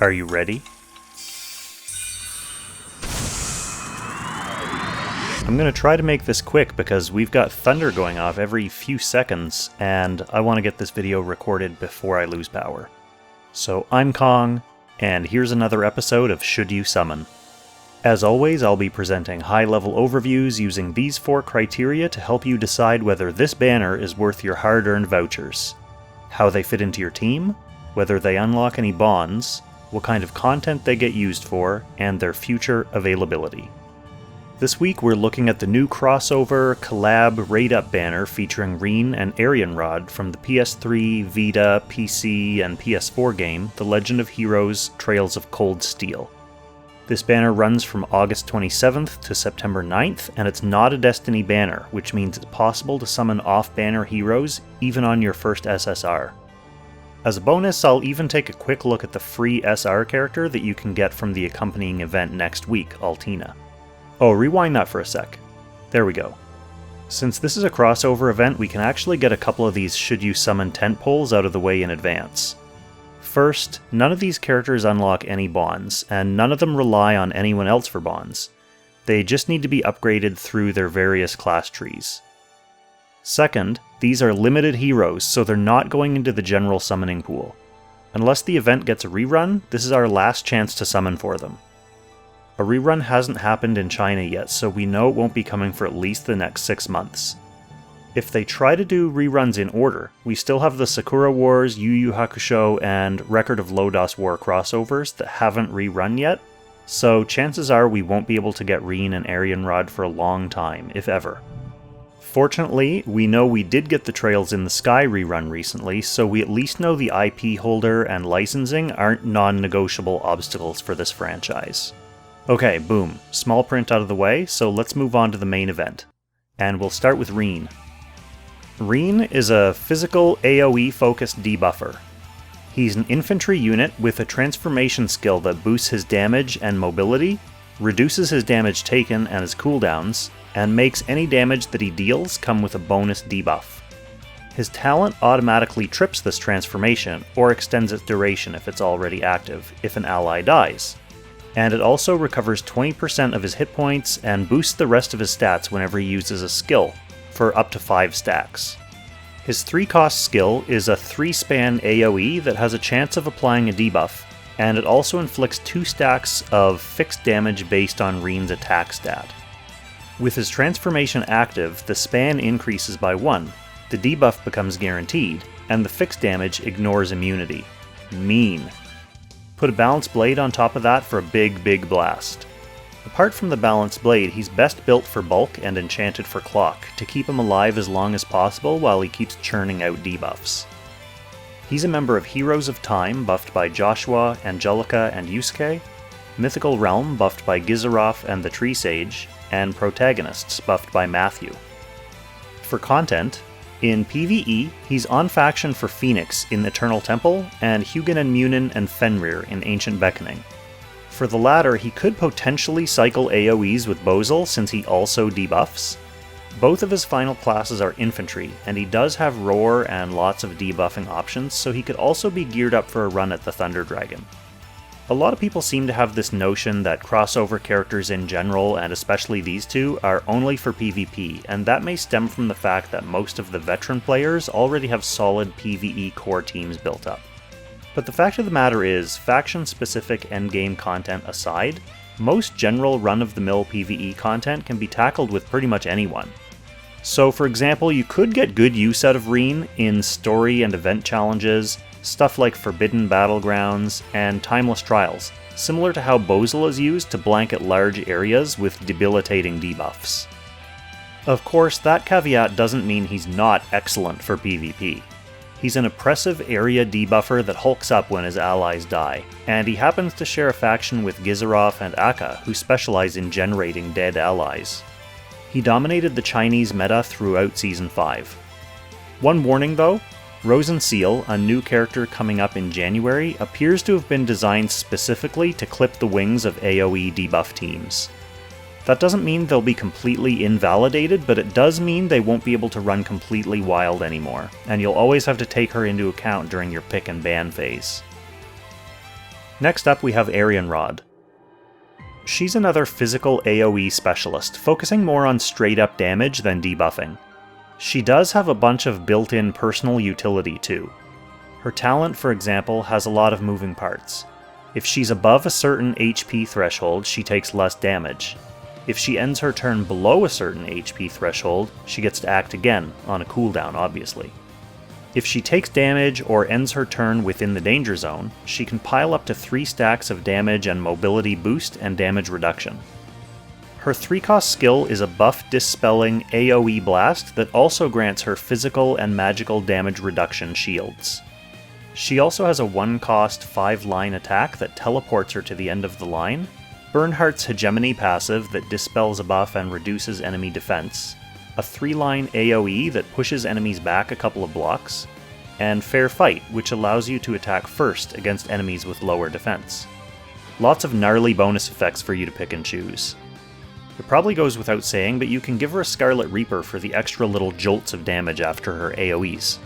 Are you ready? I'm going to try to make this quick because we've got thunder going off every few seconds, and I want to get this video recorded before I lose power. So I'm Kong, and here's another episode of Should You Summon. As always, I'll be presenting high-level overviews using these 4 criteria to help you decide whether this banner is worth your hard-earned vouchers. How they fit into your team, whether they unlock any bonds, what kind of content they get used for, and their future availability. This week we're looking at the new crossover collab raid-up banner featuring Rean and Arianrhod from the PS3, Vita, PC, and PS4 game The Legend of Heroes Trails of Cold Steel. This banner runs from August 27th to September 9th, and it's not a Destiny banner, which means it's possible to summon off-banner heroes even on your first SSR. As a bonus, I'll even take a quick look at the free SR character that you can get from the accompanying event next week, Altina. Oh, rewind that for a sec. There we go. Since this is a crossover event, we can actually get a couple of these Should You Summon tent poles out of the way in advance. First, none of these characters unlock any bonds, and none of them rely on anyone else for bonds. They just need to be upgraded through their various class trees. Second, these are limited heroes, so they're not going into the general summoning pool. Unless the event gets a rerun, this is our last chance to summon for them. A rerun hasn't happened in China yet, so we know it won't be coming for at least the next 6 months. If they try to do reruns in order, we still have the Sakura Wars, Yu Yu Hakusho, and Record of Lodoss War crossovers that haven't rerun yet, so chances are we won't be able to get Rean and Arianrhod for a long time, if ever. Fortunately, we know we did get the Trails in the Sky rerun recently, so we at least know the IP holder and licensing aren't non-negotiable obstacles for this franchise. Okay, boom. Small print out of the way, so let's move on to the main event. And we'll start with Rean. Rean is a physical AoE-focused debuffer. He's an infantry unit with a transformation skill that boosts his damage and mobility, reduces his damage taken and his cooldowns, and makes any damage that he deals come with a bonus debuff. His talent automatically trips this transformation, or extends its duration if it's already active, if an ally dies. And it also recovers 20% of his hit points and boosts the rest of his stats whenever he uses a skill, for up to 5 stacks. His 3-cost skill is a 3-span AoE that has a chance of applying a debuff, and it also inflicts 2 stacks of fixed damage based on Rean's attack stat. With his transformation active, the span increases by 1, the debuff becomes guaranteed, and the fixed damage ignores immunity. Mean. Put a balanced blade on top of that for a big blast. Apart from the balanced blade, he's best built for bulk and enchanted for clock, to keep him alive as long as possible while he keeps churning out debuffs. He's a member of Heroes of Time, buffed by Joshua, Angelica, and Yusuke, Mythical Realm, buffed by Gizaroff and the Tree Sage, and Protagonists, buffed by Matthew. For content, in PvE, he's on faction for Phoenix in Eternal Temple, and Hugin and Munin and Fenrir in Ancient Beckoning. For the latter, he could potentially cycle AoEs with BOZEL since he also debuffs. Both of his final classes are infantry, and he does have roar and lots of debuffing options, so he could also be geared up for a run at the Thunder Dragon. A lot of people seem to have this notion that crossover characters in general, and especially these two, are only for PvP, and that may stem from the fact that most of the veteran players already have solid PvE core teams built up. But the fact of the matter is, faction-specific endgame content aside, most general run-of-the-mill PvE content can be tackled with pretty much anyone. So for example, you could get good use out of Rean in story and event challenges, stuff like Forbidden Battlegrounds, and Timeless Trials, similar to how BOZEL is used to blanket large areas with debilitating debuffs. Of course, that caveat doesn't mean he's not excellent for PvP. He's an oppressive area debuffer that hulks up when his allies die, and he happens to share a faction with Gizaroff and Akka, who specialize in generating dead allies. He dominated the Chinese meta throughout Season 5. One warning though, Rosen Seal, a new character coming up in January, appears to have been designed specifically to clip the wings of AoE debuff teams. That doesn't mean they'll be completely invalidated, but it does mean they won't be able to run completely wild anymore, and you'll always have to take her into account during your pick and ban phase. Next up we have Arianrhod. She's another physical AoE specialist, focusing more on straight up damage than debuffing. She does have a bunch of built-in personal utility too. Her talent, for example, has a lot of moving parts. If she's above a certain HP threshold, she takes less damage. If she ends her turn below a certain HP threshold, she gets to act again, on a cooldown obviously. If she takes damage or ends her turn within the danger zone, she can pile up to 3 stacks of damage and mobility boost and damage reduction. Her 3-cost skill is a buff dispelling AoE blast that also grants her physical and magical damage reduction shields. She also has a 1-cost 5-line attack that teleports her to the end of the line, Bernhardt's Hegemony passive that dispels a buff and reduces enemy defense, a 3-line AoE that pushes enemies back a couple of blocks, and Fair Fight, which allows you to attack first against enemies with lower defense. Lots of gnarly bonus effects for you to pick and choose. It probably goes without saying, but you can give her a Scarlet Reaper for the extra little jolts of damage after her AoEs.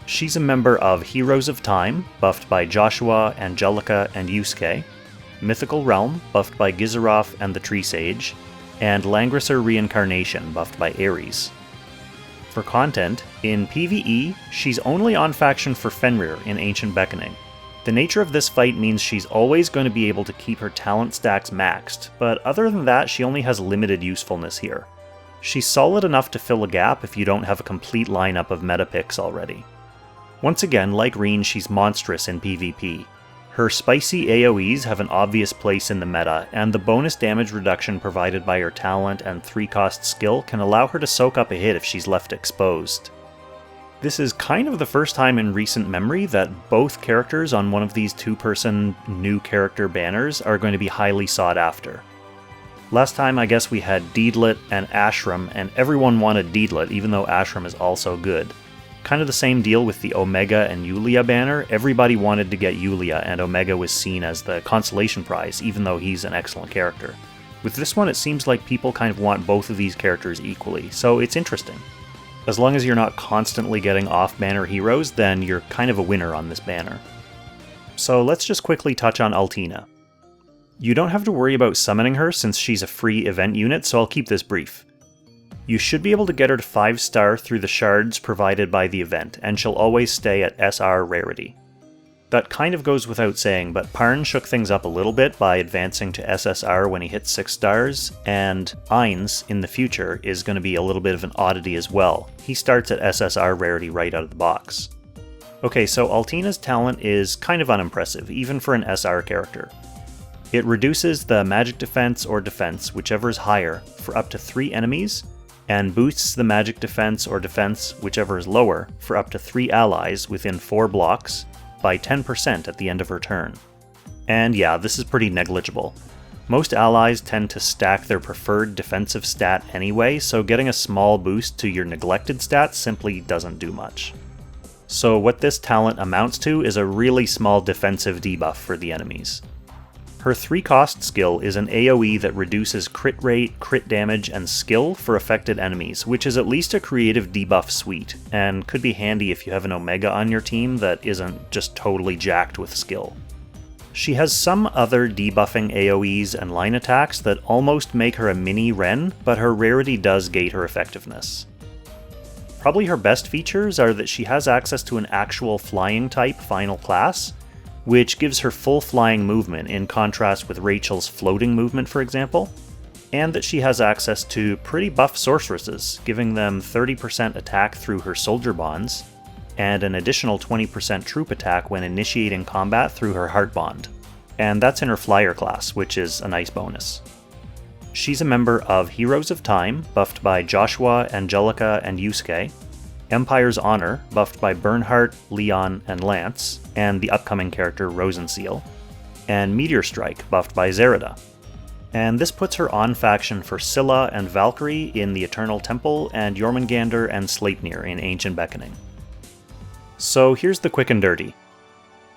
She's a member of Heroes of Time, buffed by Joshua, Angelica, and Yusuke, Mythical Realm, buffed by Gizaroth and the Tree Sage, and Langrisser Reincarnation, buffed by Ares. For content, in PvE, she's only on faction for Fenrir in Ancient Beckoning. The nature of this fight means she's always going to be able to keep her talent stacks maxed, but other than that she only has limited usefulness here. She's solid enough to fill a gap if you don't have a complete lineup of meta picks already. Once again, like Rean, she's monstrous in PvP. Her spicy AoEs have an obvious place in the meta, and the bonus damage reduction provided by her talent and 3-cost skill can allow her to soak up a hit if she's left exposed. This is kind of the first time in recent memory that both characters on one of these 2-person new character banners are going to be highly sought after. Last time I guess we had Deedlit and Ashram, and everyone wanted Deedlit even though Ashram is also good. Kind of the same deal with the Omega and Yulia banner. Everybody wanted to get Yulia, and Omega was seen as the consolation prize, even though he's an excellent character. With this one, it seems like people kind of want both of these characters equally, so it's interesting. As long as you're not constantly getting off-banner heroes, then you're kind of a winner on this banner. So let's just quickly touch on Altina. You don't have to worry about summoning her since she's a free event unit, so I'll keep this brief. You should be able to get her to 5-star through the shards provided by the event, and she'll always stay at SR rarity. That kind of goes without saying, but Parn shook things up a little bit by advancing to SSR when he hits 6 stars, and Ainz in the future is going to be a little bit of an oddity as well. He starts at SSR rarity right out of the box. Okay, so Altina's talent is kind of unimpressive, even for an SR character. It reduces the magic defense or defense, whichever is higher, for up to 3 enemies, and boosts the magic defense or defense, whichever is lower, for up to 3 allies within 4 blocks by 10% at the end of her turn. And yeah, this is pretty negligible. Most allies tend to stack their preferred defensive stat anyway, so getting a small boost to your neglected stats simply doesn't do much. So what this talent amounts to is a really small defensive debuff for the enemies. Her 3-cost skill is an AoE that reduces crit rate, crit damage, and skill for affected enemies, which is at least a creative debuff suite, and could be handy if you have an Omega on your team that isn't just totally jacked with skill. She has some other debuffing AoEs and line attacks that almost make her a mini Ren, but her rarity does gate her effectiveness. Probably her best features are that she has access to an actual flying type final class, which gives her full flying movement in contrast with Rachel's floating movement, for example, and that she has access to pretty buff sorceresses, giving them 30% attack through her soldier bonds, and an additional 20% troop attack when initiating combat through her heart bond. And that's in her flyer class, which is a nice bonus. She's a member of Heroes of Time, buffed by Joshua, Angelica, and Yusuke, Empire's Honor, buffed by Bernhardt, Leon, and Lance, and the upcoming character Rosenseal, and Meteor Strike, buffed by Zerida. And this puts her on faction for Scylla and Valkyrie in the Eternal Temple, and Jormungandr and Sleipnir in Ancient Beckoning. So here's the quick and dirty.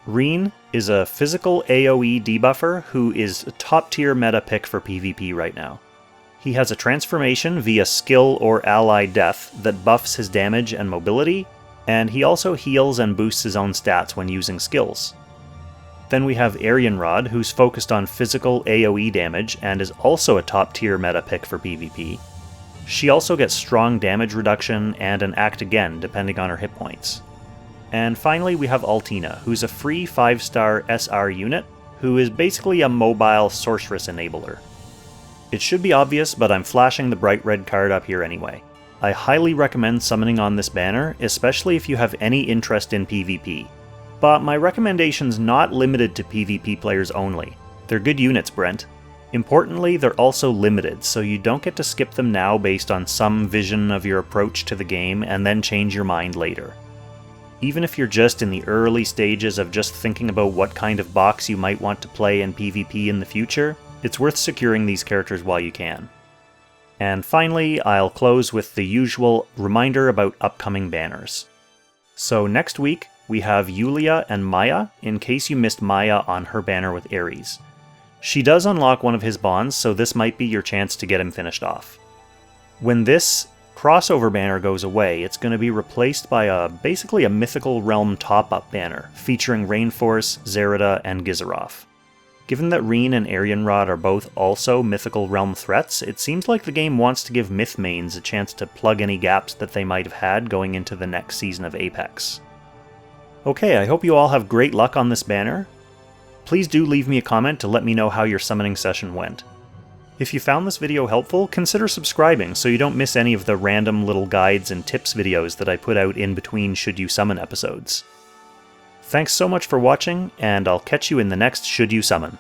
Rean is a physical AoE debuffer who is a top-tier meta pick for PvP right now. He has a transformation via skill or ally death that buffs his damage and mobility, and he also heals and boosts his own stats when using skills. Then we have Arianrhod, who's focused on physical AoE damage and is also a top tier meta pick for PvP. She also gets strong damage reduction and an act again depending on her hit points. And finally we have Altina, who's a free 5-star SR unit, who is basically a mobile sorceress enabler. It should be obvious, but I'm flashing the bright red card up here anyway. I highly recommend summoning on this banner, especially if you have any interest in PvP. But my recommendation's not limited to PvP players only. They're good units, Brent. Importantly, they're also limited, so you don't get to skip them now based on some vision of your approach to the game and then change your mind later. Even if you're just in the early stages of just thinking about what kind of box you might want to play in PvP in the future, it's worth securing these characters while you can. And finally, I'll close with the usual reminder about upcoming banners. So next week, we have Yulia and Maya, in case you missed Maya on her banner with Ares. She does unlock one of his bonds, so this might be your chance to get him finished off. When this crossover banner goes away, it's going to be replaced by basically a Mythical Realm top-up banner, featuring Rainforce, Zerida, and Gizaroth. Given that Rean and Arianrhod are both also Mythical Realm threats, it seems like the game wants to give Myth mains a chance to plug any gaps that they might have had going into the next season of Apex. Okay, I hope you all have great luck on this banner. Please do leave me a comment to let me know how your summoning session went. If you found this video helpful, consider subscribing so you don't miss any of the random little guides and tips videos that I put out in between Should You Summon episodes. Thanks so much for watching, and I'll catch you in the next Should You Summon.